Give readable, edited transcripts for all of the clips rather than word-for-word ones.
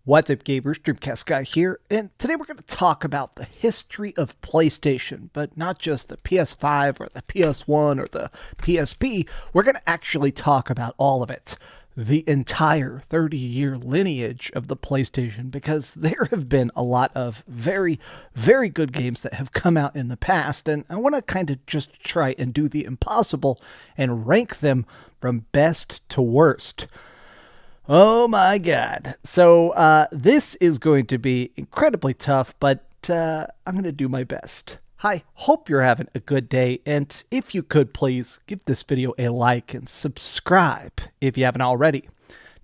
What's up, gamers? DreamcastGuy here, and today we're going to talk about the history of PlayStation, but not just the PS5 or the PS1 or the PSP. We're going to actually talk about all of it, the entire 30-year lineage of the PlayStation, because there have been a lot of very, very good games that have come out in the past, and I want to kind of just try and do the impossible and rank them from best to worst. Oh my god. So this is going to be incredibly tough, but I'm going to do my best. Hi, hope you're having a good day, and if you could please give this video a like and subscribe if you haven't already.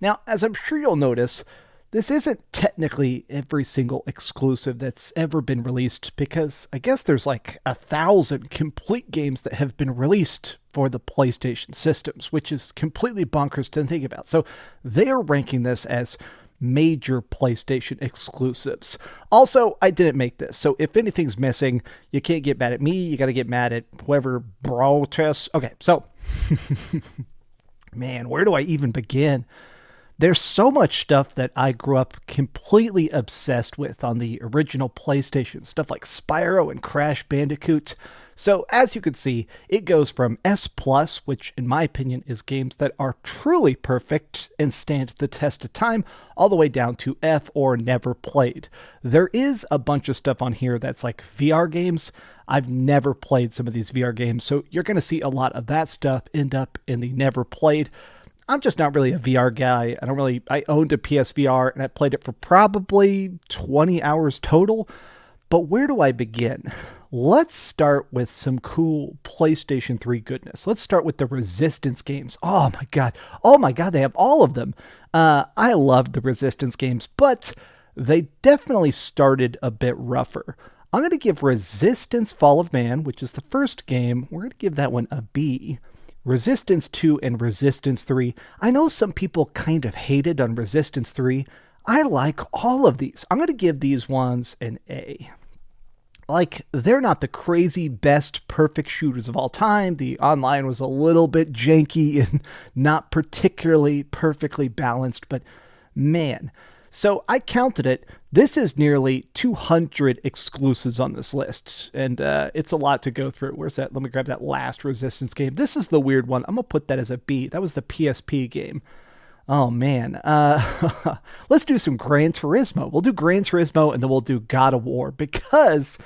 Now, as I'm sure you'll notice, this isn't technically every single exclusive that's ever been released, because I guess there's like 1,000 complete games that have been released for the PlayStation systems, which is completely bonkers to think about. So they are ranking this as major PlayStation exclusives. Also, I didn't make this, so if anything's missing, you can't get mad at me, you gotta get mad at whoever protests. Okay, so, man, where do I even begin? There's so much stuff that I grew up completely obsessed with on the original PlayStation, stuff like Spyro and Crash Bandicoot. So as you can see, it goes from S+, which in my opinion is games that are truly perfect and stand the test of time, all the way down to F or never played. There is a bunch of stuff on here that's like VR games. I've never played some of these VR games, so you're going to see a lot of that stuff end up in the never played. I'm just not really a VR guy. I owned a PSVR and I played it for probably 20 hours total. But where do I begin? Let's start with some cool PlayStation 3 goodness. Let's start with the Resistance games. Oh my god. Oh my god, they have all of them. I loved the Resistance games, but they definitely started a bit rougher. I'm going to give Resistance Fall of Man, which is the first game, we're going to give that one a B. Resistance 2 and Resistance 3. I know some people kind of hated on Resistance 3. I like all of these. I'm going to give these ones an A. Like, they're not the crazy best perfect shooters of all time. The online was a little bit janky and not particularly perfectly balanced, but man. So I counted it. This is nearly 200 exclusives on this list, and it's a lot to go through. Where's that? Let me grab that last Resistance game. This is the weird one. I'm going to put that as a B. That was the PSP game. Oh, man. Let's do some Gran Turismo. We'll do Gran Turismo, and then we'll do God of War, because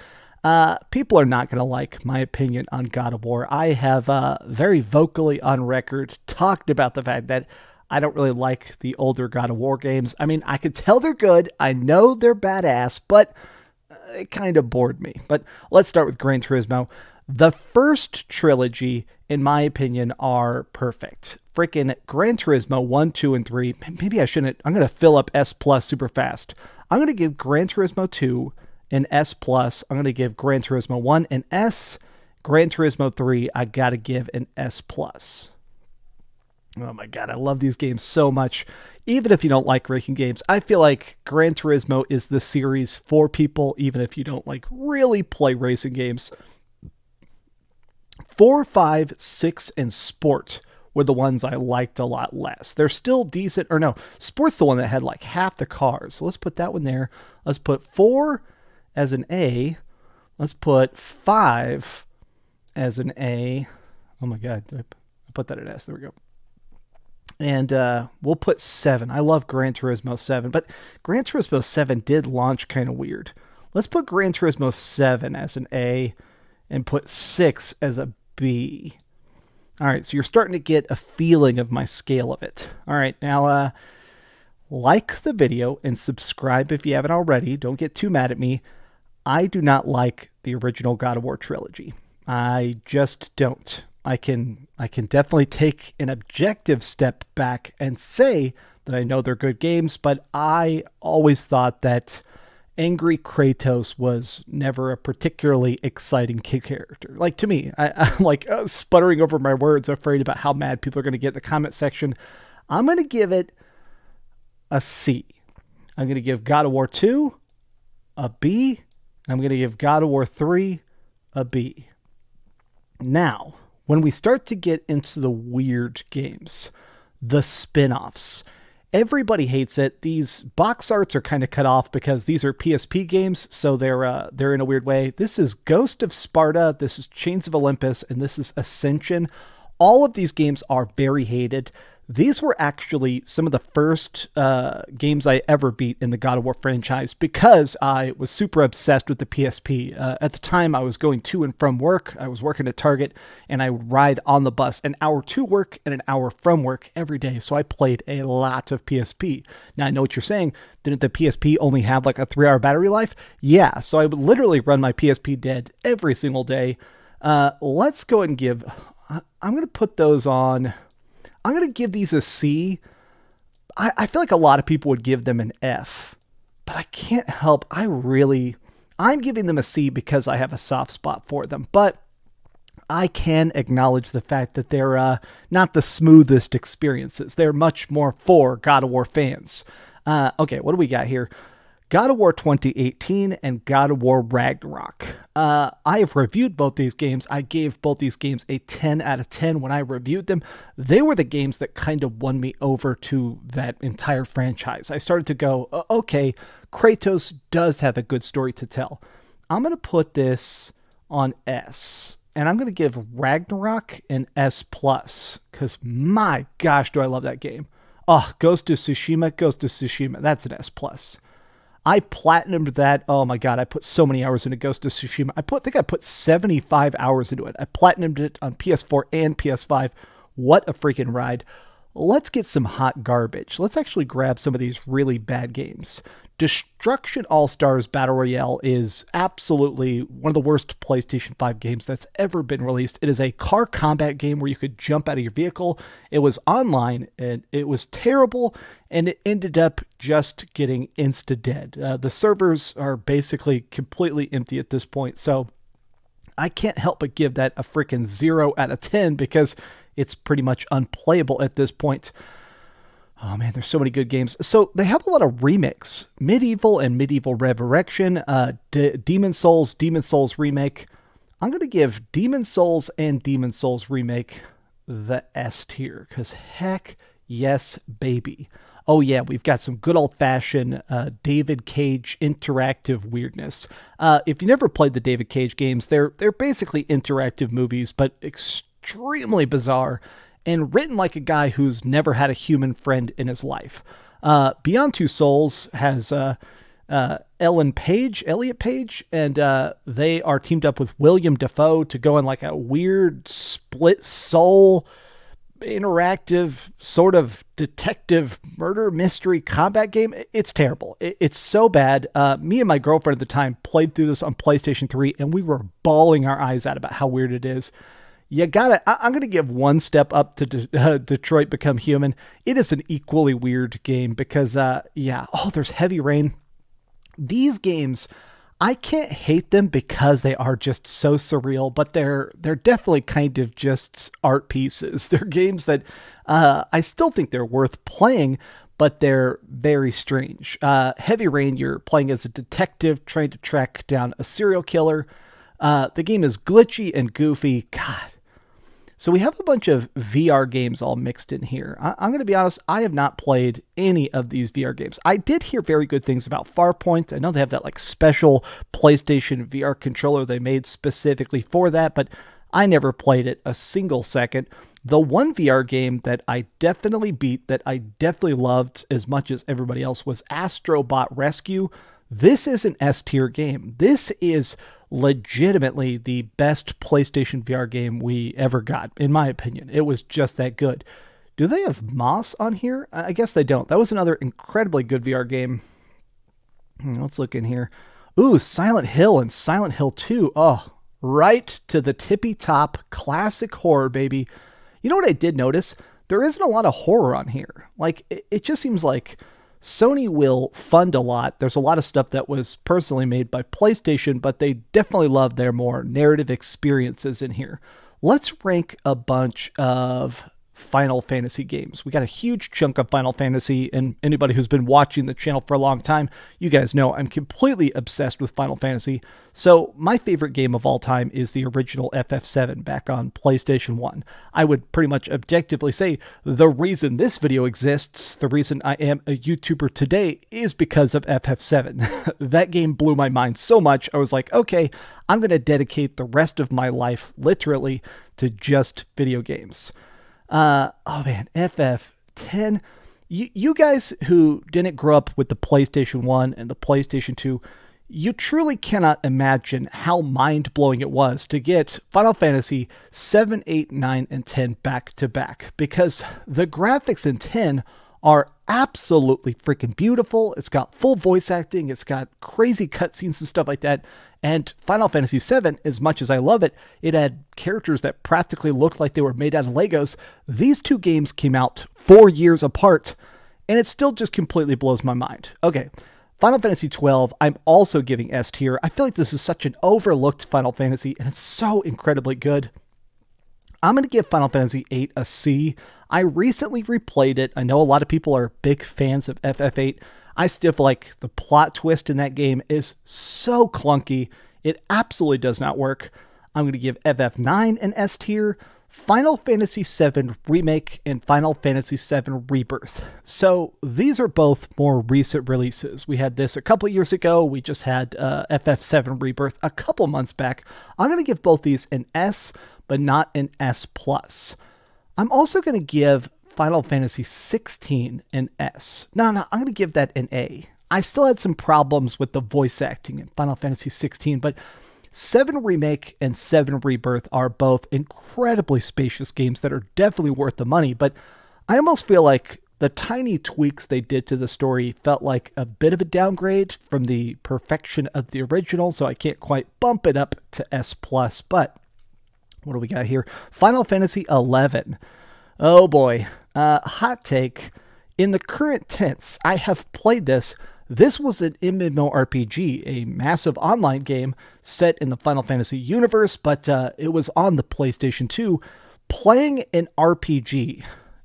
people are not going to like my opinion on God of War. I have very vocally on record talked about the fact that I don't really like the older God of War games. I mean, I could tell they're good. I know they're badass, but it kind of bored me. But let's start with Gran Turismo. The first trilogy, in my opinion, are perfect. Freaking Gran Turismo 1, 2, and 3. Maybe I shouldn't. I'm going to fill up S+ super fast. I'm going to give Gran Turismo 2 an S+. I'm going to give Gran Turismo 1 an S. Gran Turismo 3, I got to give an S+. Oh my god, I love these games so much. Even if you don't like racing games, I feel like Gran Turismo is the series for people, even if you don't like really play racing games. 4, 5, 6, and Sport were the ones I liked a lot less. They're still decent, or no, Sport's the one that had like half the cars. So let's put that one there. Let's put 4 as an A. Let's put 5 as an A. Oh my god, I put that at S. There we go. And we'll put 7. I love Gran Turismo 7, but Gran Turismo 7 did launch kind of weird. Let's put Gran Turismo 7 as an A and put 6 as a B. All right, so you're starting to get a feeling of my scale of it. All right, now like the video and subscribe if you haven't already. Don't get too mad at me. I do not like the original God of War trilogy. I just don't. I can definitely take an objective step back and say that I know they're good games, but I always thought that angry Kratos was never a particularly exciting character. Like, to me, I'm like sputtering over my words, afraid about how mad people are going to get in the comment section. I'm going to give it a C. I'm going to give God of War 2 a B. I'm going to give God of War 3 a B. Now, when we start to get into the weird games, the spin-offs, Everybody hates it. These box arts are kind of cut off because these are PSP games, so they're in a weird way. This is Ghost of Sparta, this is Chains of Olympus, and this is Ascension. All of these games are very hated. These were actually some of the first games I ever beat in the God of War franchise because I was super obsessed with the PSP. At the time, I was going to and from work. I was working at Target, and I would ride on the bus an hour to work and an hour from work every day. So I played a lot of PSP. Now, I know what you're saying. Didn't the PSP only have like a 3-hour battery life? Yeah, so I would literally run my PSP dead every single day. Let's go ahead and give... I'm going to put those on... I'm going to give these a C. I feel like a lot of people would give them an F, but I can't help. I'm giving them a C because I have a soft spot for them, but I can acknowledge the fact that they're not the smoothest experiences. They're much more for God of War fans. Okay, what do we got here? God of War 2018 and God of War Ragnarok. I have reviewed both these games. I gave both these games a 10 out of 10 when I reviewed them. They were the games that kind of won me over to that entire franchise. I started to go, okay, Kratos does have a good story to tell. I'm going to put this on S, and I'm going to give Ragnarok an S+, because my gosh, do I love that game. Oh, Ghost of Tsushima, that's an S+. I platinumed that. Oh my god, I put so many hours into Ghost of Tsushima. I think I put 75 hours into it. I platinumed it on PS4 and PS5. What a freaking ride. Let's get some hot garbage. Let's actually grab some of these really bad games. Destruction All-Stars Battle Royale is absolutely one of the worst PlayStation 5 games that's ever been released. It is a car combat game where you could jump out of your vehicle. It was online, and it was terrible, and it ended up just getting insta-dead. The servers are basically completely empty at this point, so I can't help but give that a freaking 0 out of 10 because it's pretty much unplayable at this point. Oh man, there's so many good games. So they have a lot of remakes. Medieval and Medieval Resurrection, Demon Souls Remake. I'm going to give Demon Souls and Demon Souls Remake the S tier, because heck yes, baby. Oh yeah, we've got some good old-fashioned David Cage interactive weirdness. If you never played the David Cage games, they're basically interactive movies, but extremely bizarre, and written like a guy who's never had a human friend in his life. Beyond Two Souls has Elliot Page, and they are teamed up with William Dafoe to go in like a weird split soul interactive sort of detective murder mystery combat game. It's terrible. It's so bad. Me and my girlfriend at the time played through this on PlayStation 3, and we were bawling our eyes out about how weird it is. I'm going to give one step up to Detroit Become Human. It is an equally weird game because, there's Heavy Rain. These games, I can't hate them because they are just so surreal, but they're definitely kind of just art pieces. They're games that I still think they're worth playing, but they're very strange. Heavy Rain, you're playing as a detective trying to track down a serial killer. The game is glitchy and goofy. God. So we have a bunch of VR games all mixed in here. I'm going to be honest, I have not played any of these VR games. I did hear very good things about Farpoint. I know they have that like special PlayStation VR controller they made specifically for that, but I never played it a single second. The one VR game that I definitely beat, that I definitely loved as much as everybody else, was Astrobot Rescue. This is an S-tier game. This is legitimately the best PlayStation VR game we ever got, in my opinion. It was just that good. Do they have Moss on here? I guess they don't. That was another incredibly good VR game. Let's look in here. Ooh, Silent Hill and Silent Hill 2. Oh, right to the tippy top. Classic horror, baby. You know what I did notice? There isn't a lot of horror on here. Like, it just seems like Sony will fund a lot. There's a lot of stuff that was personally made by PlayStation, but they definitely love their more narrative experiences in here. Let's rank a bunch of Final Fantasy games. We got a huge chunk of Final Fantasy, and anybody who's been watching the channel for a long time, you guys know I'm completely obsessed with Final Fantasy. So my favorite game of all time is the original FF7 back on PlayStation 1. I would pretty much objectively say the reason this video exists, the reason I am a YouTuber today, is because of FF7. That game blew my mind so much, I was like, okay, I'm going to dedicate the rest of my life, literally, to just video games. Oh man, FF10. You guys who didn't grow up with the PlayStation 1 and the PlayStation 2, you truly cannot imagine how mind-blowing it was to get Final Fantasy 7, 8, 9, and 10 back to back, because the graphics in 10 are absolutely freaking beautiful. It's got full voice acting, it's got crazy cutscenes and stuff like that. And Final Fantasy VII, as much as I love it, it had characters that practically looked like they were made out of Legos. These two games came out 4 years apart, and it still just completely blows my mind. Okay, Final Fantasy XII, I'm also giving S tier. I feel like this is such an overlooked Final Fantasy, and it's so incredibly good. I'm going to give Final Fantasy VIII a C. I recently replayed it. I know a lot of people are big fans of FF8. I still feel like the plot twist in that game is so clunky. It absolutely does not work. I'm going to give FF9 an S tier, Final Fantasy VII Remake, and Final Fantasy VII Rebirth. So these are both more recent releases. We had this a couple years ago. We just had FF7 Rebirth a couple months back. I'm going to give both these an S, but not an S+. I'm also going to give Final Fantasy 16 an S. No, I'm going to give that an A. I still had some problems with the voice acting in Final Fantasy 16, but 7 Remake and 7 Rebirth are both incredibly spacious games that are definitely worth the money, but I almost feel like the tiny tweaks they did to the story felt like a bit of a downgrade from the perfection of the original, so I can't quite bump it up to S+, but what do we got here? Final Fantasy 11. Oh boy. Hot take. In the current tense, I have played this. This was an MMORPG, a massive online game set in the Final Fantasy universe, but it was on the PlayStation 2. Playing an RPG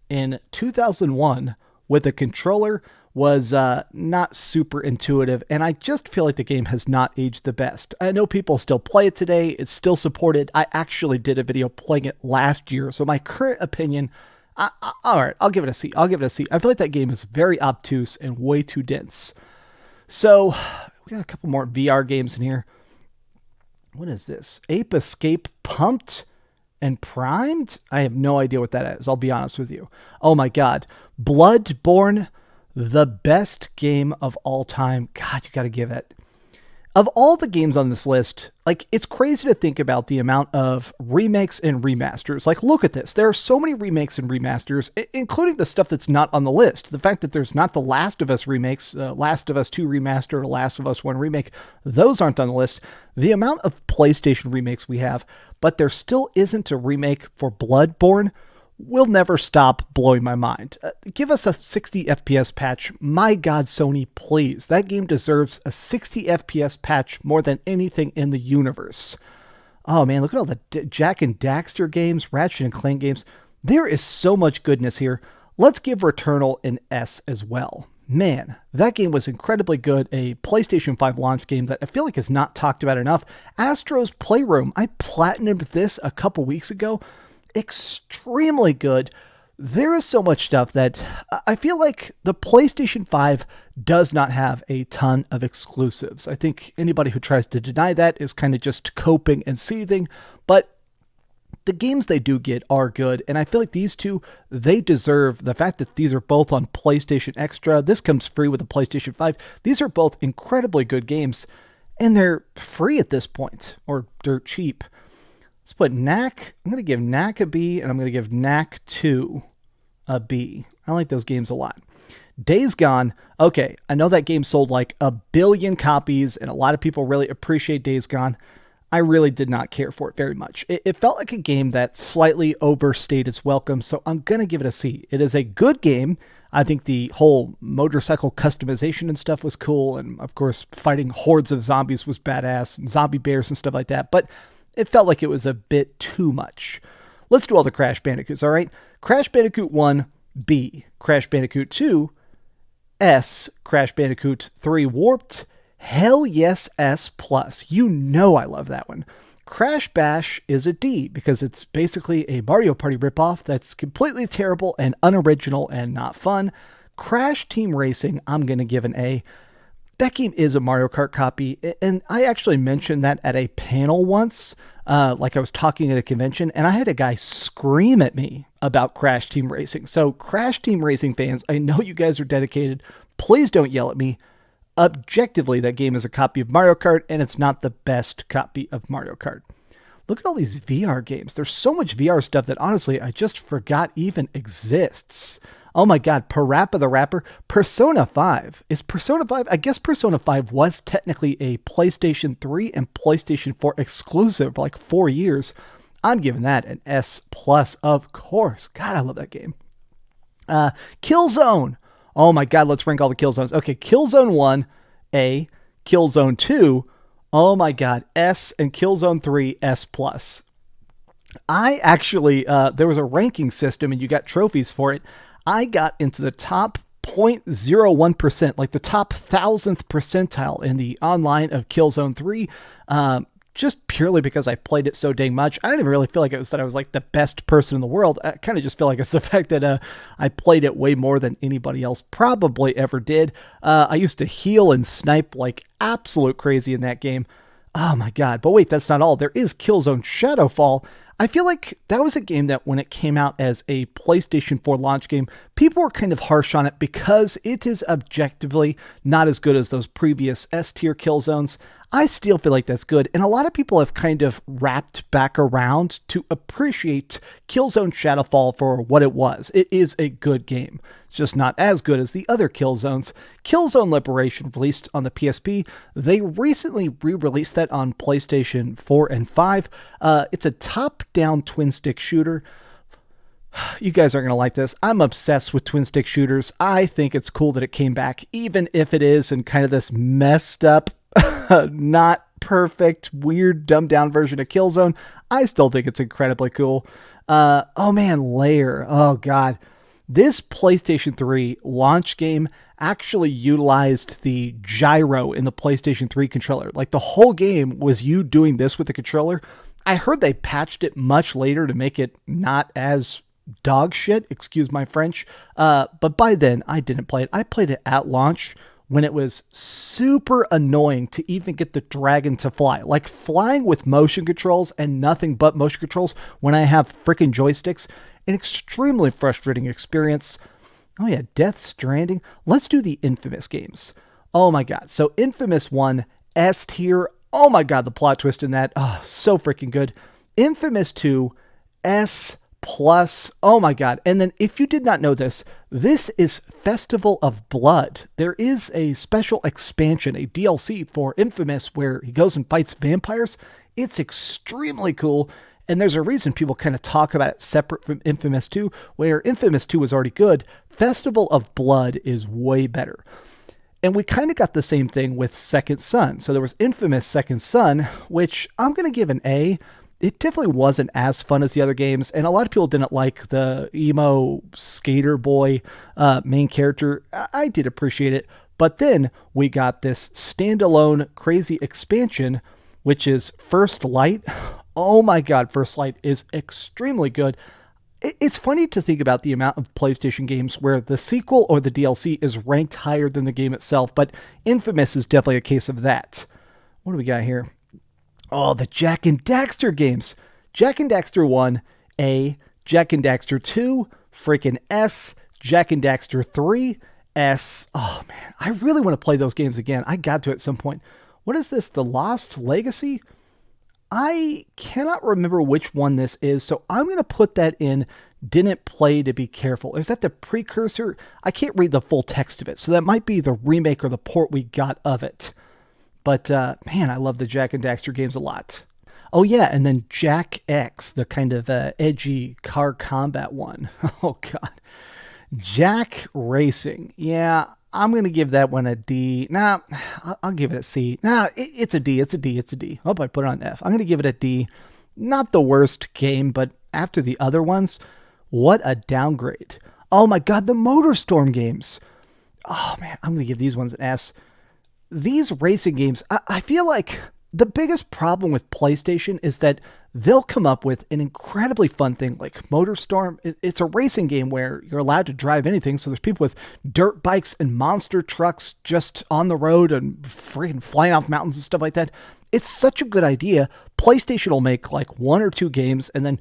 in 2001 with a controller was not super intuitive, and I just feel like the game has not aged the best. I know people still play it today. It's still supported. I actually did a video playing it last year, so my current opinion, all right, I'll give it a C. I feel like that game is very obtuse and way too dense. So we got a couple more VR games in here. What is this? Ape Escape Pumped and Primed? I have no idea what that is. I'll be honest with you. Oh my God. Bloodborne, the best game of all time. God, you got to give it. Of all the games on this list, like, it's crazy to think about the amount of remakes and remasters. Like, look at this. There are so many remakes and remasters, including the stuff that's not on the list. The fact that there's not the Last of Us remakes, Last of Us 2 remaster, or Last of Us 1 remake, those aren't on the list. The amount of PlayStation remakes we have, but there still isn't a remake for Bloodborne, will never stop blowing my mind. Give us a 60 FPS patch. My God, Sony, please. That game deserves a 60 FPS patch more than anything in the universe. Oh man, look at all the Jack and Daxter games, Ratchet and Clank games. There is so much goodness here. Let's give Returnal an S as well. Man, that game was incredibly good. A PlayStation 5 launch game that I feel like is not talked about enough. Astro's Playroom. I platinumed this a couple weeks ago. Extremely good. There is so much stuff that I feel like the PlayStation 5 does not have a ton of exclusives. I think anybody who tries to deny that is kind of just coping and seething, but the games they do get are good, and I feel like these two, they deserve the fact that these are both on PlayStation Extra. This comes free with the PlayStation 5. These are both incredibly good games, and they're free at this point, or dirt cheap. Let's put Knack. I'm going to give Knack a B, and I'm going to give Knack 2 a B. I like those games a lot. Days Gone. Okay, I know that game sold like 1 billion copies, and a lot of people really appreciate Days Gone. I really did not care for it very much. It felt like a game that slightly overstayed its welcome, so I'm going to give it a C. It is a good game. I think the whole motorcycle customization and stuff was cool, and of course, fighting hordes of zombies was badass, and zombie bears and stuff like that, but it felt like it was a bit too much. Let's do all the Crash Bandicoots, all right? Crash Bandicoot 1, B. Crash Bandicoot 2, S. Crash Bandicoot 3 Warped, hell yes, S+. You know I love that one. Crash Bash is a D because it's basically a Mario Party ripoff that's completely terrible and unoriginal and not fun. Crash Team Racing, I'm going to give an A. That game is a Mario Kart copy, and I actually mentioned that at a panel once, like I was talking at a convention, and I had a guy scream at me about Crash Team Racing. So Crash Team Racing fans, I know you guys are dedicated. Please don't yell at me. Objectively, that game is a copy of Mario Kart, and it's not the best copy of Mario Kart. Look at all these VR games. There's so much VR stuff that honestly I just forgot even exists. Oh my god, Parappa the Rapper, Persona 5. Is Persona 5? I guess Persona 5 was technically a PlayStation 3 and PlayStation 4 exclusive for like 4 years. I'm giving that an S+, of course. God, I love that game. Killzone. Oh my god, let's rank all the Killzones. Okay, Killzone 1, A. Killzone 2, oh my god, S. And Killzone 3, S+. I actually, there was a ranking system and you got trophies for it. I got into the top 0.01%, like the top 1000th percentile in the online of Killzone 3, just purely because I played it so dang much. I didn't really feel like it was that I was like the best person in the world. I kind of just feel like it's the fact that I played it way more than anybody else probably ever did. I used to heal and snipe like absolute crazy in that game. Oh my god. But wait, that's not all. There is Killzone Shadowfall. I feel like that was a game that when it came out as a PlayStation 4 launch game, people were kind of harsh on it because it is objectively not as good as those previous S-tier Killzones. I still feel like that's good, and a lot of people have kind of wrapped back around to appreciate Killzone Shadowfall for what it was. It is a good game. It's just not as good as the other Killzones. Killzone Liberation released on the PSP. They recently re-released that on PlayStation 4 and 5. It's a top-down twin-stick shooter. You guys aren't going to like this. I'm obsessed with twin-stick shooters. I think it's cool that it came back, even if it is in kind of this messed up, not perfect, weird, dumbed down version of Killzone. I still think it's incredibly cool. Oh man, Lair. Oh god. This PlayStation 3 launch game actually utilized the gyro in the PlayStation 3 controller. Like the whole game was you doing this with the controller. I heard they patched it much later to make it not as dog shit, excuse my French. But by then I didn't play it. I played it at launch when it was super annoying to even get the dragon to fly. Like flying with motion controls and nothing but motion controls when I have freaking joysticks. An extremely frustrating experience. Oh yeah, Death Stranding. Let's do the Infamous games. Oh my god. So Infamous 1, S tier. Oh my god, the plot twist in that. Oh, so freaking good. Infamous 2, S+. Oh my god. And then if you did not know this, this is Festival of Blood. There is a special expansion, a DLC for Infamous where he goes and fights vampires. It's extremely cool. And there's a reason people kind of talk about it separate from Infamous 2, where Infamous 2 was already good. Festival of Blood is way better. And we kind of got the same thing with Second Son. So there was Infamous Second Son, which I'm going to give an A. It definitely wasn't as fun as the other games, and a lot of people didn't like the emo skater boy main character. I did appreciate it, but then we got this standalone crazy expansion, which is First Light. Oh my god, First Light is extremely good. It's funny to think about the amount of PlayStation games where the sequel or the DLC is ranked higher than the game itself, but Infamous is definitely a case of that. What do we got here? Oh, the Jak and Daxter games. Jak and Daxter 1, A. Jak and Daxter 2, freaking S. Jak and Daxter 3, S. Oh, man. I really want to play those games again. I got to at some point. What is this? The Lost Legacy? I cannot remember which one this is, so I'm going to put that in didn't play to be careful. Is that the precursor? I can't read the full text of it, so that might be the remake or the port we got of it. But, man, I love the Jak and Daxter games a lot. Oh, yeah, and then Jak X, the kind of edgy car combat one. Oh, God. Jak Racing. Yeah, I'm going to give that one a D. Nah, I'll give it a C. Nah, it's a D. It's a D. It's a D. I hope I put it on F. I'm going to give it a D. Not the worst game, but after the other ones, What a downgrade. Oh my god, the MotorStorm games. Oh man, I'm going to give these ones an S. These racing games, I feel like the biggest problem with PlayStation is that they'll come up with an incredibly fun thing like MotorStorm. It's a racing game where you're allowed to drive anything. So there's people with dirt bikes and monster trucks just on the road and freaking flying off mountains and stuff like that. It's such a good idea. PlayStation will make like one or two games and then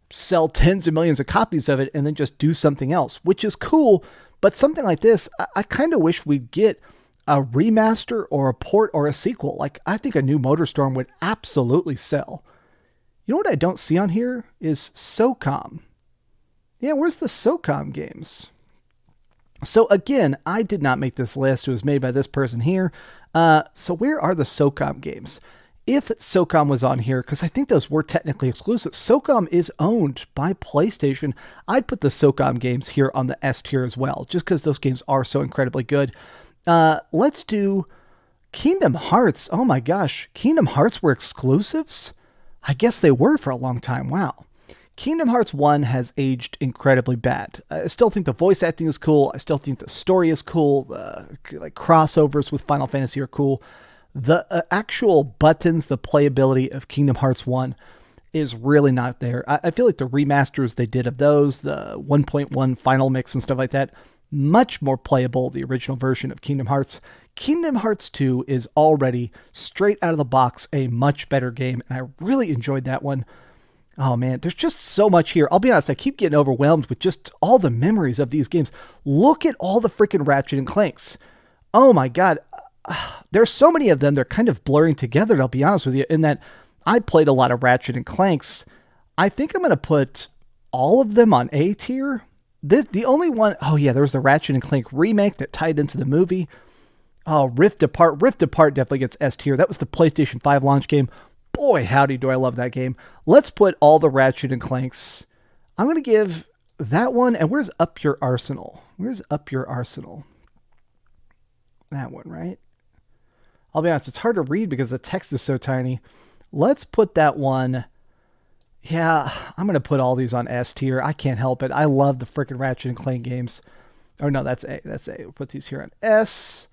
sell tens of millions of copies of it and then just do something else, which is cool. But something like this, I kind of wish we'd get a remaster or a port or a sequel. Like, I think a new MotorStorm would absolutely sell. You know what I don't see on here is SOCOM. Yeah, where's the SOCOM games? So again, I did not make this list. It was made by this person here. So where are the SOCOM games? If SOCOM was on here, because I think those were technically exclusive, SOCOM is owned by PlayStation. I'd put the SOCOM games here on the S tier as well, just because those games are so incredibly good. Let's do Kingdom Hearts. Oh my gosh. Kingdom Hearts were exclusives? I guess they were for a long time. Wow. Kingdom Hearts 1 has aged incredibly bad. I still think the voice acting is cool. I still think the story is cool. Like crossovers with Final Fantasy are cool. The actual buttons, the playability of Kingdom Hearts 1 is really not there. I feel like the remasters they did of those, the 1.1 final mix and stuff like that, much more playable, the original version of Kingdom Hearts. Kingdom Hearts 2 is already, straight out of the box, a much better game, and I really enjoyed that one. Oh man, there's just so much here. I'll be honest, I keep getting overwhelmed with just all the memories of these games. Look at all the freaking Ratchet and Clanks. Oh my god. There's so many of them, they're kind of blurring together, I'll be honest with you, in that I played a lot of Ratchet and Clanks. I think I'm going to put all of them on A tier. The only one, oh yeah, there was the Ratchet and Clank remake that tied into the movie. Oh, Rift Apart. Rift Apart definitely gets S tier. That was the PlayStation 5 launch game. Boy, howdy, do I love that game. Let's put all the Ratchet and Clanks. I'm going to give that one, and where's Up Your Arsenal? Where's Up Your Arsenal? That one, right? I'll be honest, it's hard to read because the text is so tiny. Let's put that one. Yeah, I'm going to put all these on S tier. I can't help it. I love the freaking Ratchet and Clank games. Oh, no, that's A. That's A. We'll put these here on S.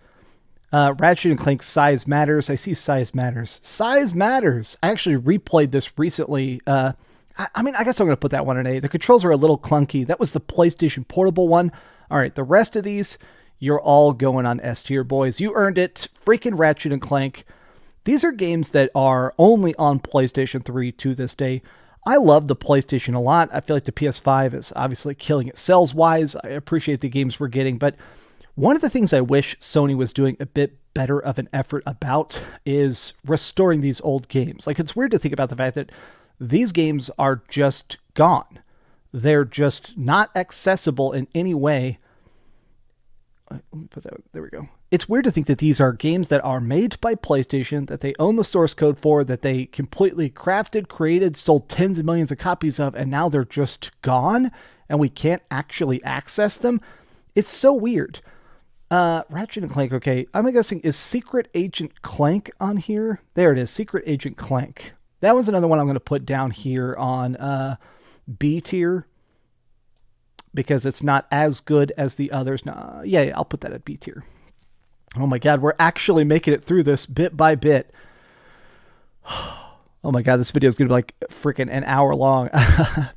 Ratchet and Clank Size Matters. I see Size Matters. Size Matters. I actually replayed this recently. I guess I'm going to put that one on A. The controls are a little clunky. That was the PlayStation Portable one. All right, the rest of these, you're all going on S tier, boys. You earned it. Freaking Ratchet and Clank. These are games that are only on PlayStation 3 to this day. I love the PlayStation a lot. I feel like the PS5 is obviously killing it sales-wise. I appreciate the games we're getting, but one of the things I wish Sony was doing a bit better of an effort about is restoring these old games. Like, it's weird to think about the fact that these games are just gone. They're just not accessible in any way. Let me put that, there we go. It's weird to think that these are games that are made by PlayStation, that they own the source code for, that they completely crafted, created, sold tens of millions of copies of, and now they're just gone, and we can't actually access them. It's so weird. Ratchet and Clank, okay. I'm guessing, is Secret Agent Clank on here? There it is, Secret Agent Clank. That was another one I'm going to put down here on B tier, because it's not as good as the others. No, yeah, I'll put that at B tier. Oh my god, we're actually making it through this bit by bit. Oh my god, this video is going to be like freaking an hour long.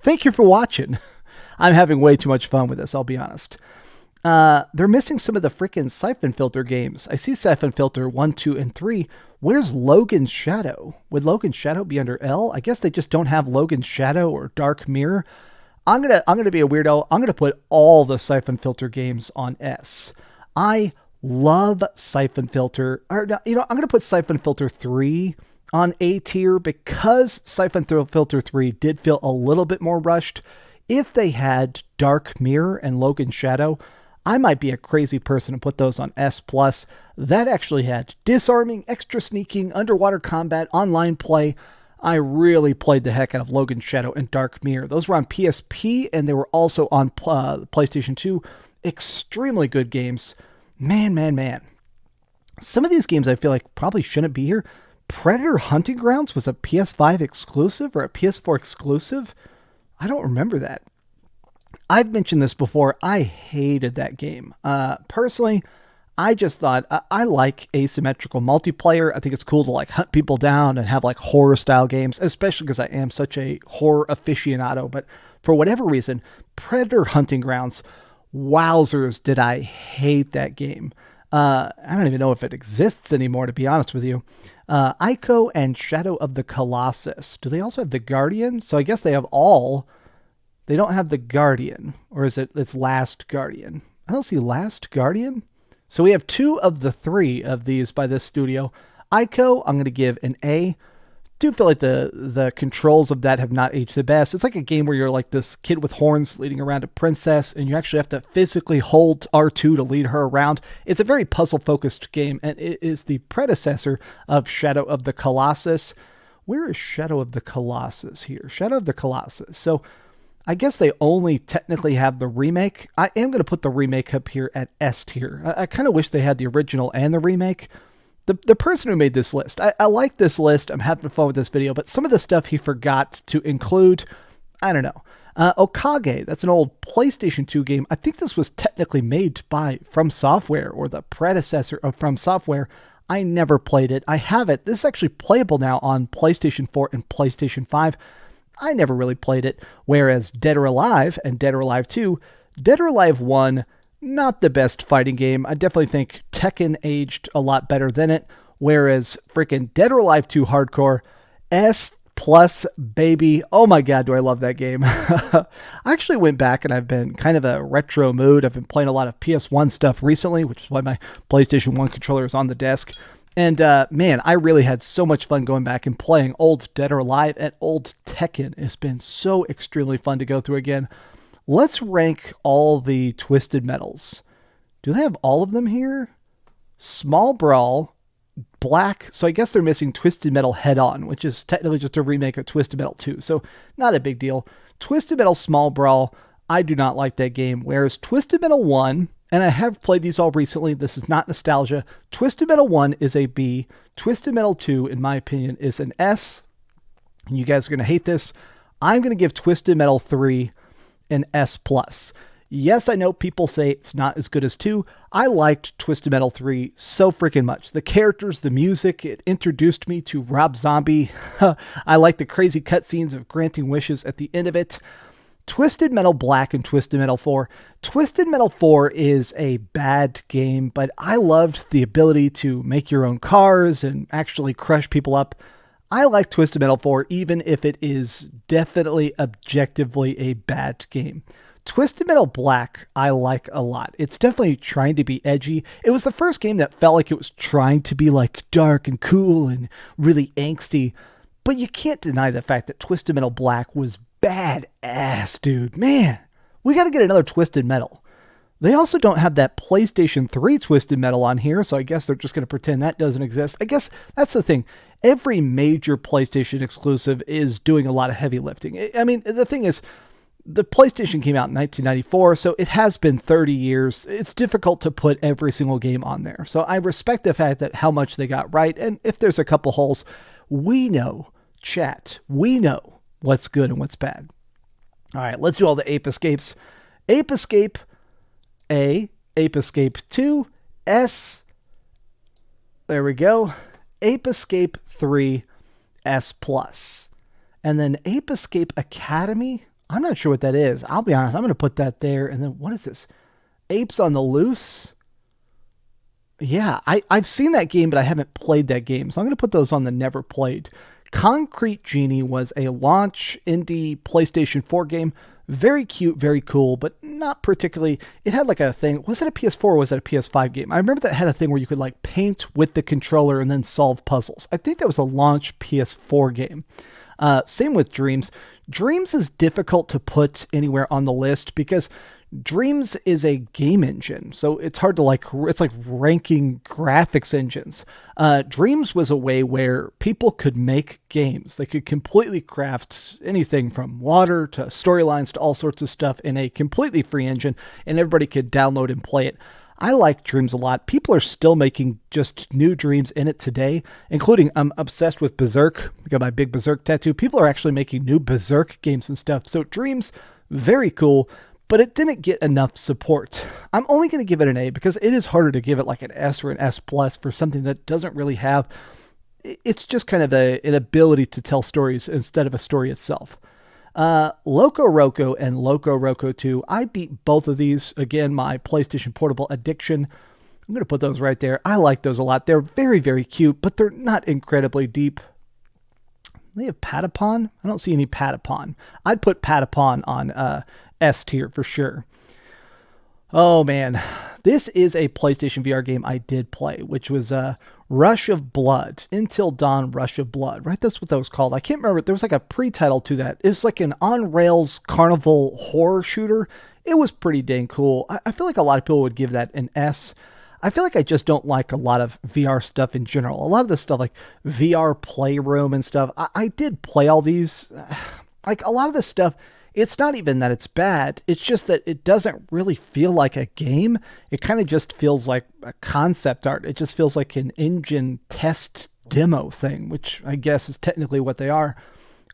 Thank you for watching. I'm having way too much fun with this, I'll be honest. They're missing some of the freaking Syphon Filter games. I see Syphon Filter 1, 2, and 3. Where's Logan's Shadow? Would Logan's Shadow be under L? I guess they just don't have Logan's Shadow or Dark Mirror. I'm gonna be a weirdo. I'm gonna put all the Syphon Filter games on S. I love Syphon Filter. Or, I'm gonna put Syphon Filter 3 on A tier because Syphon Filter 3 did feel a little bit more rushed. If they had Dark Mirror and Logan's Shadow, I might be a crazy person and put those on S+. That actually had disarming, extra sneaking, underwater combat, online play. I really played the heck out of Logan's Shadow and Dark Mirror. Those were on PSP, and they were also on PlayStation 2. Extremely good games. Man. Some of these games I feel like probably shouldn't be here. Predator Hunting Grounds was a PS5 exclusive or a PS4 exclusive? I don't remember that. I've mentioned this before. I hated that game. Personally, I just thought I like asymmetrical multiplayer. I think it's cool to like hunt people down and have like horror style games, especially because I am such a horror aficionado. But for whatever reason, Predator Hunting Grounds, wowzers, did I hate that game. I don't even know if it exists anymore, to be honest with you. Ico and Shadow of the Colossus. Do they also have the Guardian? So I guess they have all. They don't have the Guardian, or is it's Last Guardian? I don't see Last Guardian. So we have two of the three of these by this studio. Ico, I'm going to give an A. Do feel like the controls of that have not aged the best. It's like a game where you're like this kid with horns leading around a princess, and you actually have to physically hold R2 to lead her around. It's a very puzzle-focused game, and it is the predecessor of Shadow of the Colossus. Where is Shadow of the Colossus here? Shadow of the Colossus. So I guess they only technically have the remake. I am going to put the remake up here at S tier. I kind of wish they had the original and the remake. The person who made this list, I like this list. I'm having fun with this video, but some of the stuff he forgot to include, I don't know. Okage, that's an old PlayStation 2 game. I think this was technically made by FromSoftware, or the predecessor of FromSoftware. I never played it. I have it. This is actually playable now on PlayStation 4 and PlayStation 5. I never really played it. Whereas Dead or Alive and Dead or Alive 2, Dead or Alive 1, not the best fighting game. I definitely think Tekken aged a lot better than it. Whereas freaking Dead or Alive 2 Hardcore, S plus baby. Oh my God, do I love that game. I actually went back and I've been kind of a retro mood. I've been playing a lot of PS1 stuff recently, which is why my PlayStation 1 controller is on the desk. And man, I really had so much fun going back and playing old Dead or Alive and old Tekken. It's been so extremely fun to go through again. Let's rank all the Twisted Metals. Do they have all of them here? Small Brawl, Black. So I guess they're missing Twisted Metal Head On, which is technically just a remake of Twisted Metal 2. So not a big deal. Twisted Metal Small Brawl, I do not like that game. Whereas Twisted Metal 1, and I have played these all recently. This is not nostalgia. Twisted Metal 1 is a B. Twisted Metal 2, in my opinion, is an S. And you guys are going to hate this. I'm going to give Twisted Metal 3 an S+. Yes, I know people say it's not as good as 2. I liked Twisted Metal 3 so freaking much. The characters, the music, it introduced me to Rob Zombie. I like the crazy cutscenes of granting wishes at the end of it. Twisted Metal Black and Twisted Metal 4. Twisted Metal 4 is a bad game, but I loved the ability to make your own cars and actually crush people up. I like Twisted Metal 4, even if it is definitely objectively a bad game. Twisted Metal Black, I like a lot. It's definitely trying to be edgy. It was the first game that felt like it was trying to be like dark and cool and really angsty, but you can't deny the fact that Twisted Metal Black was badass, dude. Man, we got to get another Twisted Metal. They also don't have that PlayStation 3 Twisted Metal on here, so I guess they're just going to pretend that doesn't exist. I guess that's the thing. Every major PlayStation exclusive is doing a lot of heavy lifting. I mean, the thing is, the PlayStation came out in 1994, so it has been 30 years. It's difficult to put every single game on there. So I respect the fact that how much they got right, and if there's a couple holes, we know, chat, we know what's good and what's bad. All right, let's do all the Ape Escapes. Ape Escape A, Ape Escape 2, S, there we go, Ape Escape 3, S+. And then Ape Escape Academy, I'm not sure what that is. I'll be honest, I'm going to put that there. And then what is this? Apes on the Loose? Yeah, I've seen that game, but I haven't played that game. So I'm going to put those on the never played. Concrete Genie was a launch indie PlayStation 4 game. Very cute, very cool, but not particularly. It had like a thing. Was it a PS4 or was it a PS5 game? I remember that had a thing where you could like paint with the controller and then solve puzzles. I think that was a launch PS4 game. Same with Dreams. Dreams is difficult to put anywhere on the list because Dreams is a game engine. So it's hard to it's like ranking graphics engines. Dreams was a way where people could make games. They could completely craft anything from water to storylines to all sorts of stuff in a completely free engine, and everybody could download and play it. I like Dreams a lot. People are still making just new Dreams in it today, including I'm obsessed with Berserk. I got my big Berserk tattoo. People are actually making new Berserk games and stuff. So Dreams, very cool. but it didn't get enough support. I'm only going to give it an A because it is harder to give it like an S or an S plus for something that doesn't really have. It's just kind of an ability to tell stories instead of a story itself. Loco Roco and Loco Roco 2. I beat both of these. Again, my PlayStation Portable addiction. I'm going to put those right there. I like those a lot. They're very, very cute, but they're not incredibly deep. They have Patapon? I don't see any Patapon. I'd put Patapon on S tier for sure. Oh man, this is a PlayStation VR game I did play, which was Rush of Blood, Until Dawn Rush of Blood, right? That's what that was called. I can't remember. There was like a pre-title to that. It was like an on-rails carnival horror shooter. It was pretty dang cool. I feel like a lot of people would give that an S. I feel like I just don't like a lot of VR stuff in general. A lot of the stuff like VR Playroom and stuff. I did play all these. Like a lot of this stuff, it's not even that it's bad. It's just that it doesn't really feel like a game. It kind of just feels like a concept art. It just feels like an engine test demo thing, which I guess is technically what they are.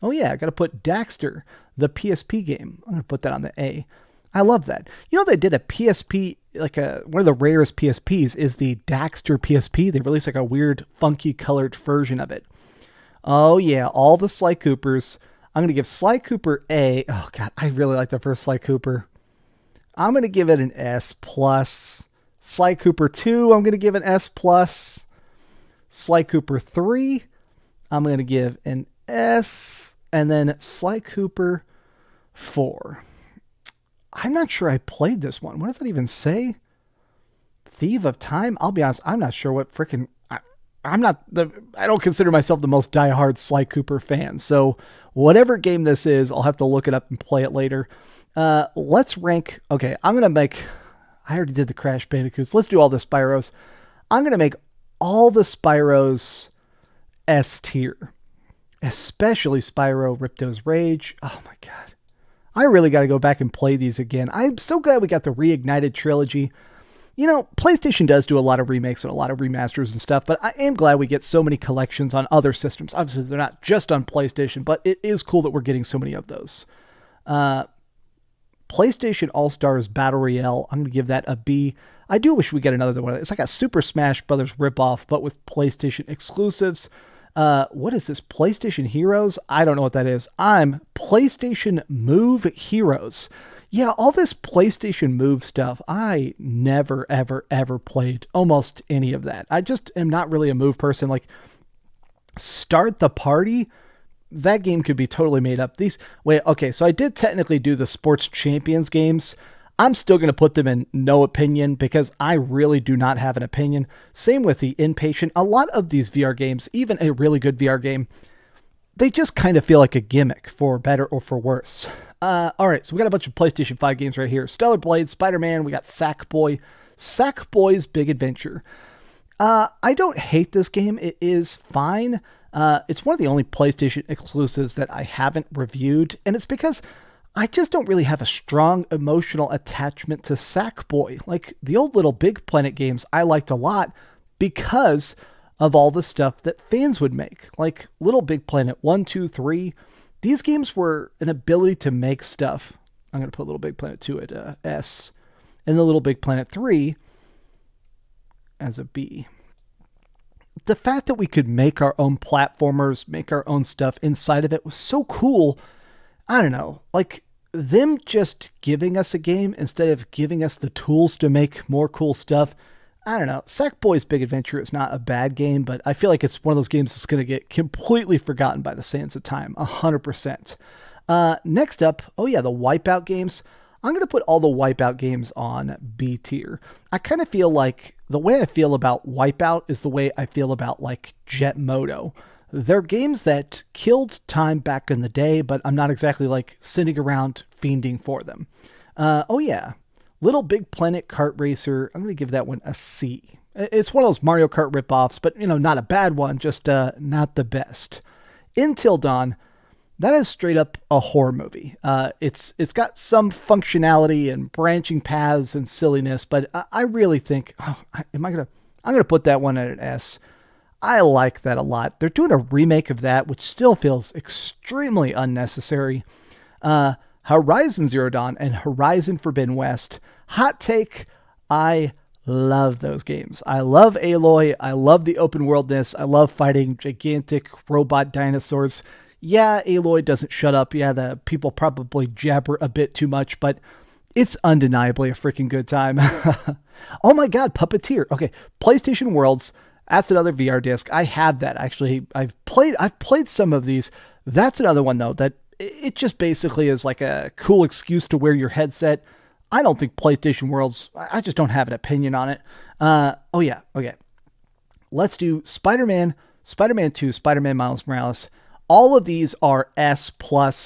Oh yeah, I got to put Daxter, the PSP game. I'm going to put that on the A. I love that. You know, they did a PSP, like one of the rarest PSPs is the Daxter PSP. They released like a weird, funky colored version of it. Oh yeah, all the Sly Coopers. I'm going to give Sly Cooper A. Oh god, I really like the first Sly Cooper. I'm going to give it an S plus. Sly Cooper 2, I'm going to give an S plus. Sly Cooper 3, I'm going to give an S. And then Sly Cooper 4. I'm not sure I played this one. What does that even say? Thief of Time? I'll be honest, I'm not sure what freaking... I don't consider myself the most diehard Sly Cooper fan. So whatever game this is, I'll have to look it up and play it later. Let's rank... Okay, I'm going to make... I already did the Crash Bandicoots. Let's do all the Spyros. I'm going to make all the Spyros S tier. Especially Spyro Ripto's Rage. Oh my god. I really got to go back and play these again. I'm so glad we got the Reignited trilogy. You know, PlayStation does do a lot of remakes and a lot of remasters and stuff, but I am glad we get so many collections on other systems. Obviously, they're not just on PlayStation, but it is cool that we're getting so many of those. PlayStation All-Stars Battle Royale, I'm going to give that a B. I do wish we get another one. It's like a Super Smash Brothers ripoff, but with PlayStation exclusives. What is this? PlayStation Heroes? I don't know what that is. I'm PlayStation Move Heroes. Yeah, all this PlayStation Move stuff, I never, ever, ever played almost any of that. I just am not really a Move person. Like, Start the Party, that game could be totally made up. Okay, so I did technically do the Sports Champions games. I'm still going to put them in no opinion because I really do not have an opinion. Same with the Inpatient. A lot of these VR games, even a really good VR game, they just kind of feel like a gimmick for better or for worse. All right, so we got a bunch of PlayStation 5 games right here. Stellar Blade, Spider-Man, we got Sackboy. Sackboy's Big Adventure. I don't hate this game. It is fine. It's one of the only PlayStation exclusives that I haven't reviewed, and it's because I just don't really have a strong emotional attachment to Sackboy. Like, the old Little Big Planet games I liked a lot because of all the stuff that fans would make. Like Little Big Planet 1, 2, 3. These games were an ability to make stuff. I'm going to put Little Big Planet 2 at S. And the Little Big Planet 3 as a B. The fact that we could make our own platformers, make our own stuff inside of it was so cool. I don't know, like them just giving us a game instead of giving us the tools to make more cool stuff. I don't know. Sackboy's Big Adventure is not a bad game, but I feel like it's one of those games that's going to get completely forgotten by the sands of time. 100%. Next up, the Wipeout games. I'm going to put all the Wipeout games on B tier. I kind of feel like the way I feel about Wipeout is the way I feel about like Jet Moto. They're games that killed time back in the day, but I'm not exactly like sitting around fiending for them. Little Big Planet Kart Racer. I'm going to give that one a C. It's one of those Mario Kart ripoffs, but not a bad one, just not the best. Until Dawn, that is straight up a horror movie. It's got some functionality and branching paths and silliness, but I really think, I'm going to put that one at an S. I like that a lot. They're doing a remake of that, which still feels extremely unnecessary. Horizon Zero Dawn and Horizon Forbidden West. Hot take, I love those games. I love Aloy. I love the open worldness. I love fighting gigantic robot dinosaurs. Yeah, Aloy doesn't shut up. Yeah, the people probably jabber a bit too much, but it's undeniably a freaking good time. Oh my God, Puppeteer. Okay, PlayStation Worlds. That's another VR disc. I have that actually. I've played some of these. That's another one though that it just basically is like a cool excuse to wear your headset. I don't think PlayStation Worlds. I just don't have an opinion on it. Oh yeah, okay. Let's do Spider-Man, Spider-Man 2, Spider-Man Miles Morales. All of these are S+,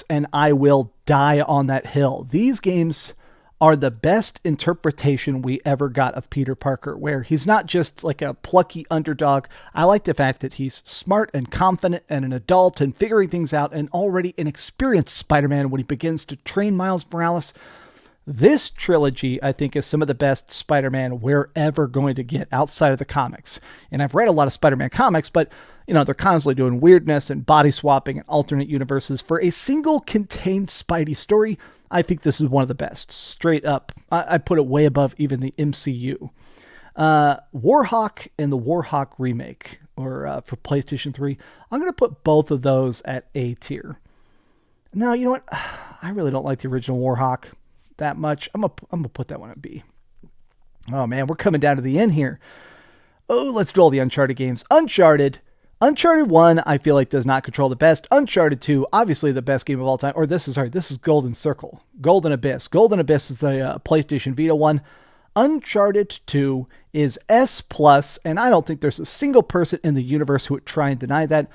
and I will die on that hill. These games are the best interpretation we ever got of Peter Parker, where he's not just like a plucky underdog. I like the fact that he's smart and confident and an adult and figuring things out and already an experienced Spider-Man when he begins to train Miles Morales. This trilogy, I think, is some of the best Spider-Man we're ever going to get outside of the comics. And I've read a lot of Spider-Man comics, but, they're constantly doing weirdness and body swapping and alternate universes. For a single contained Spidey story, I think this is one of the best. Straight up. I put it way above even the MCU. Warhawk and the Warhawk remake, or for PlayStation 3, I'm going to put both of those at A tier. Now, you know what? I really don't like the original Warhawk that much. I'm gonna put that one at B. Oh man, we're coming down to the end here. Oh, let's do all the Uncharted games. Uncharted 1, I feel like does not control the best. Uncharted 2, obviously the best game of all time. Or this is Golden Circle. Golden Abyss. Golden Abyss is the PlayStation Vita one. Uncharted 2 is S+, and I don't think there's a single person in the universe who would try and deny that.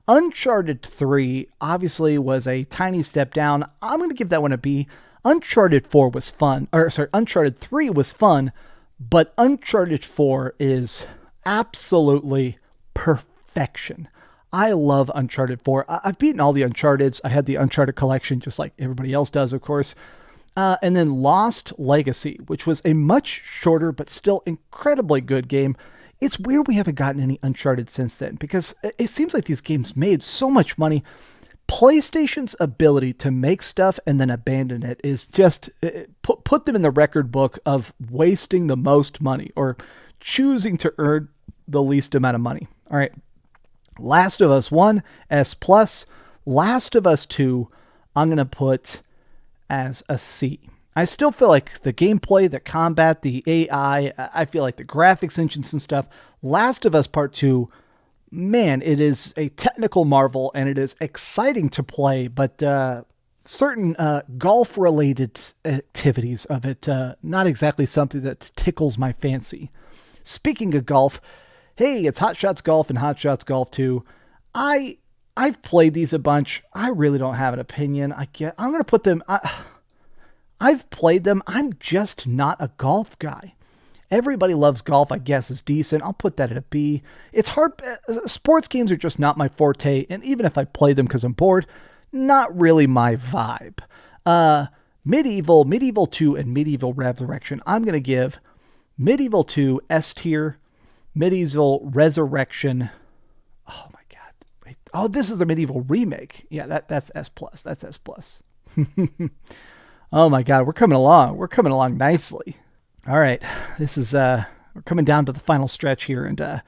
Uncharted 3 obviously was a tiny step down. I'm going to give that one a B. Uncharted 4 was fun, Uncharted 3 was fun, but Uncharted 4 is absolutely perfection. I love Uncharted 4. I've beaten all the Uncharteds. I had the Uncharted collection, just like everybody else does, of course. And then Lost Legacy, which was a much shorter, but still incredibly good game. It's weird we haven't gotten any Uncharted since then, because it seems like these games made so much money. PlayStation's ability to make stuff and then abandon it is just put them in the record book of wasting the most money or choosing to earn the least amount of money. All right. Last of Us 1, S+. Last of Us 2, I'm going to put as a C. I still feel like the gameplay, the combat, the AI, I feel like the graphics engines and stuff. Last of Us Part 2, man, it is a technical marvel and it is exciting to play, but certain golf-related activities of it, not exactly something that tickles my fancy. Speaking of golf, hey, it's Hot Shots Golf and Hot Shots Golf 2. I've played these a bunch. I really don't have an opinion. I'm going to put them... I've played them. I'm just not a golf guy. Everybody Loves Golf, I guess, is decent. I'll put that at a B. It's hard. Sports games are just not my forte. And even if I play them because I'm bored, not really my vibe. Medieval 2, and Medieval Resurrection. I'm going to give Medieval 2 S tier. Medieval Resurrection. Oh my God. Wait. Oh, this is the Medieval remake. Yeah, that's S+. That's S+. Oh my God. We're coming along. We're coming along nicely. All right, this is, we're coming down to the final stretch here, and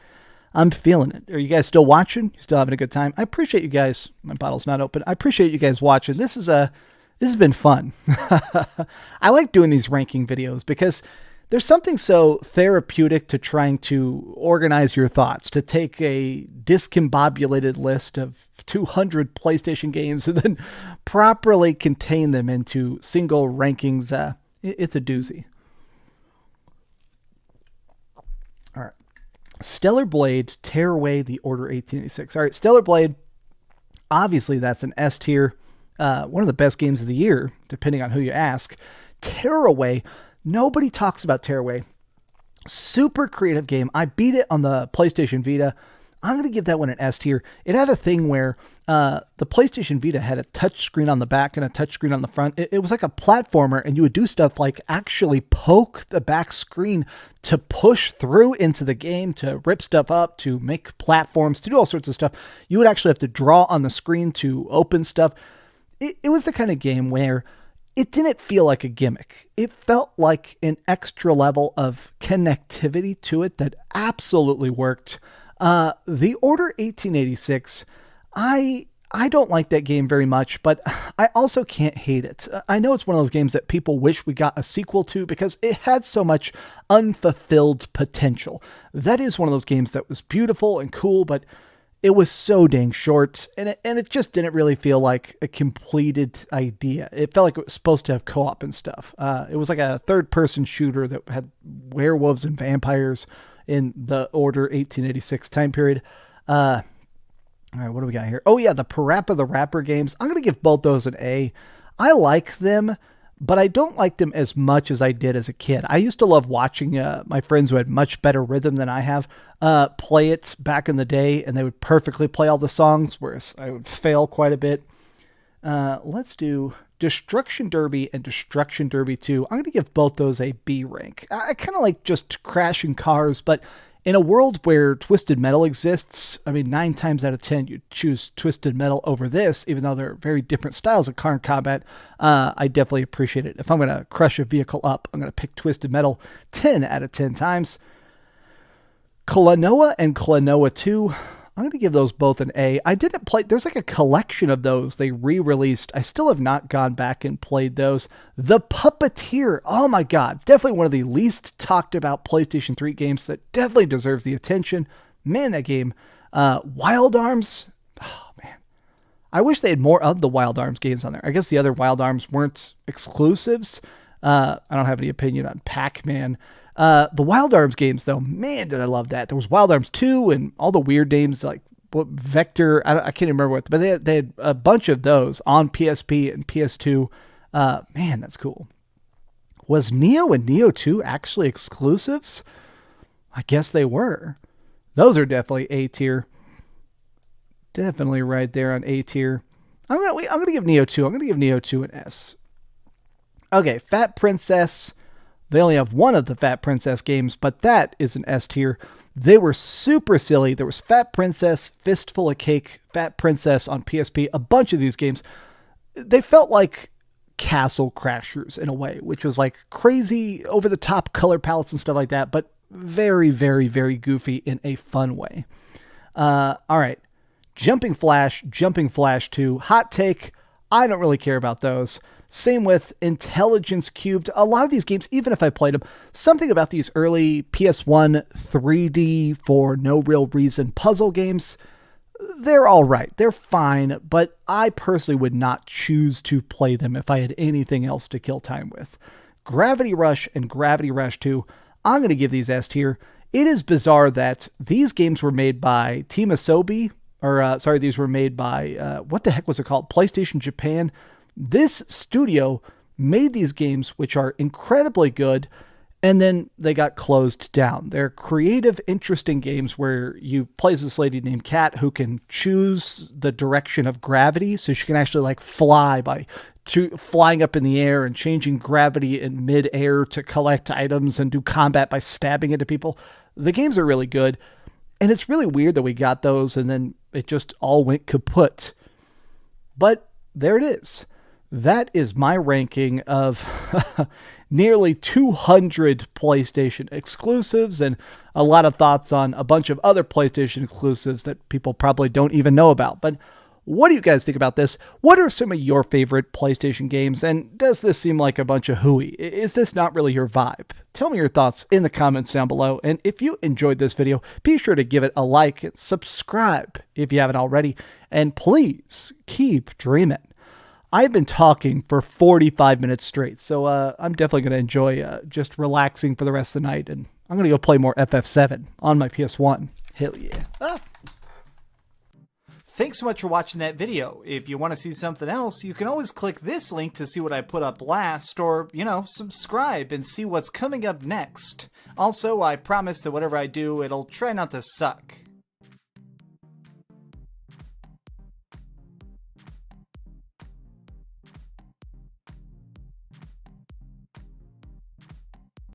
I'm feeling it. Are you guys still watching? You still having a good time? I appreciate you guys. My bottle's not open. I appreciate you guys watching. This has been fun. I like doing these ranking videos because there's something so therapeutic to trying to organize your thoughts, to take a discombobulated list of 200 PlayStation games and then properly contain them into single rankings. It's a doozy. All right. Stellar Blade, Tearaway, The Order 1886. All right, Stellar Blade, obviously that's an S tier. One of the best games of the year, depending on who you ask. Tearaway, nobody talks about Tearaway. Super creative game. I beat it on the PlayStation Vita. I'm going to give that one an S tier. It had a thing where the PlayStation Vita had a touch screen on the back and a touch screen on the front. It was like a platformer, and you would do stuff like actually poke the back screen to push through into the game, to rip stuff up, to make platforms, to do all sorts of stuff. You would actually have to draw on the screen to open stuff. It was the kind of game where it didn't feel like a gimmick. It felt like an extra level of connectivity to it that absolutely worked. The Order 1886, I don't like that game very much, but I also can't hate it. I know it's one of those games that people wish we got a sequel to because it had so much unfulfilled potential. That is one of those games that was beautiful and cool, but it was so dang short, and it just didn't really feel like a completed idea. It felt like it was supposed to have co-op and stuff. It was like a third-person shooter that had werewolves and vampires in the Order 1886 time period. All right, what do we got here? Oh, yeah, the Parappa the Rapper games. I'm going to give both those an A. I like them, but I don't like them as much as I did as a kid. I used to love watching my friends who had much better rhythm than I have play it back in the day, and they would perfectly play all the songs, whereas I would fail quite a bit. Let's do Destruction Derby and Destruction Derby 2. I'm going to give both those a B rank. I kind of like just crashing cars, but in a world where Twisted Metal exists, I mean, 9 times out of 10, you'd choose Twisted Metal over this, even though they're very different styles of car combat. I definitely appreciate it. If I'm going to crush a vehicle up, I'm going to pick Twisted Metal 10 out of 10 times. Klonoa and Klonoa 2, I'm going to give those both an A. I didn't play, there's like a collection of those they re-released. I still have not gone back and played those. The Puppeteer, oh my god, definitely one of the least talked about PlayStation 3 games that definitely deserves the attention. Man, that game. Wild Arms, oh man. I wish they had more of the Wild Arms games on there. I guess the other Wild Arms weren't exclusives. I don't have any opinion on Pac-Man. The Wild Arms games, though, man, did I love that. There was Wild Arms 2 and all the weird names like Vector. I can't even remember what, but they had a bunch of those on PSP and PS2. Man, that's cool. Was Neo and Neo 2 actually exclusives? I guess they were. Those are definitely A tier. Definitely right there on A tier. I'm gonna give Neo 2. I'm gonna give Neo 2 an S. Okay, Fat Princess. They only have one of the Fat Princess games, but that is an S tier. They were super silly. There was Fat Princess, Fistful of Cake, Fat Princess on PSP, a bunch of these games. They felt like Castle Crashers in a way, which was like crazy, over-the-top color palettes and stuff like that, but very, very, very goofy in a fun way. All right. Jumping Flash 2. Hot take, I don't really care about those. Same with Intelligence Cubed. A lot of these games, even if I played them, something about these early PS1 3D for no real reason puzzle games, they're all right. They're fine, but I personally would not choose to play them if I had anything else to kill time with. Gravity Rush and Gravity Rush 2, I'm going to give these S tier. It is bizarre that these games were made by Team Asobi, these were made by, what the heck was it called? PlayStation Japan. This studio made these games, which are incredibly good, and then they got closed down. They're creative, interesting games where you play as this lady named Kat who can choose the direction of gravity, so she can actually like fly by flying up in the air and changing gravity in mid-air to collect items and do combat by stabbing into people. The games are really good, and it's really weird that we got those and then it just all went kaput. But there it is. That is my ranking of nearly 200 PlayStation exclusives and a lot of thoughts on a bunch of other PlayStation exclusives that people probably don't even know about. But what do you guys think about this? What are some of your favorite PlayStation games? And does this seem like a bunch of hooey? Is this not really your vibe? Tell me your thoughts in the comments down below. And if you enjoyed this video, be sure to give it a like and subscribe if you haven't already. And please keep dreaming. I've been talking for 45 minutes straight, so I'm definitely going to enjoy just relaxing for the rest of the night, and I'm going to go play more FF7 on my PS1. Hell yeah. Thanks so much for watching that video. If you want to see something else, you can always click this link to see what I put up last, or, subscribe and see what's coming up next. Also, I promise that whatever I do, it'll try not to suck.